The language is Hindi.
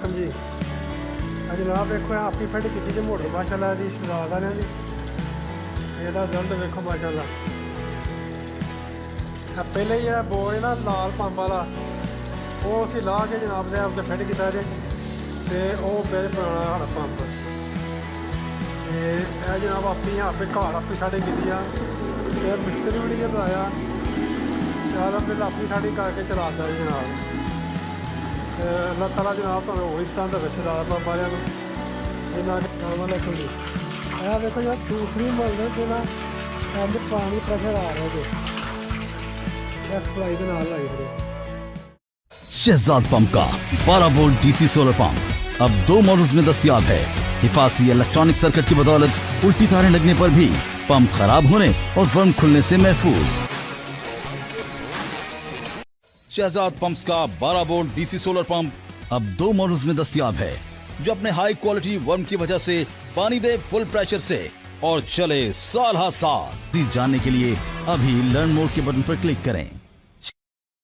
वालेकुम जी। जनाब देखो आपकी फिट की जी मोटर माशाल्लाह जी शराब वाले जी ਇਹਦਾ ਰਿਜ਼ਲਟ ਵੇਖੋ ਮਾਸ਼ਾਅੱਲਾ। ਪਹਿਲੇ ਜਿਹੜਾ ਬੋਰ ਨਾ ਲਾਲ ਪੰਪ ਵਾਲਾ ਉਹ ਅਸੀਂ ਲਾ ਕੇ ਜਨਾਬ ਦੇ ਆਪ ਤੇ ਫਿੱਟ ਕੀਤਾ ਜੇ ਤੇ ਉਹ ਮੇਰੇ ਪੁਰਾਣਾ ਸਾਡਾ ਪੰਪ ਤੇ ਇਹ ਜਨਾਬ ਆਪਣੀ ਆਪੇ ਘਰ ਆਪੇ ਸਾਡੇ ਕੀਤੀ ਆ ਤੇ ਮਿਸਤਰੀ ਵੀ ਨਹੀਂ ਬੁਲਾਇਆ ਯਾਰ ਫਿਰ ਆਪਣੀ ਸਾਡੀ ਕਰਕੇ ਚਲਾਤਾ ਜੀ ਜਨਾਬ। अल्लाह ताला जनाब तुम्हें वही तरह का रिश्तेदार पंप वाले जी। देखो यार दूसरी मोहल्ले के ना पानी प्रेशर आ रहा है सप्लाई के नाल लाई खड़े। शहजाद पंप का 12 वोल्ट डीसी सोलर पंप अब 2 मॉडल्स में दस्तयाब है। हिफाजती इलेक्ट्रॉनिक सर्किट की बदौलत उल्टी तारें लगने पर भी पंप खराब होने और वर्म खुलने से महफूज। शहजाद पंप्स का 12 वोल्ट डीसी सोलर पंप अब 2 मॉडल्स में दस्तयाब है जो अपने हाई क्वालिटी वर्म की वजह से पानी दे फुल प्रेशर से और चले साल हा साल। जानने के लिए अभी लर्न मोड के बटन पर क्लिक करें।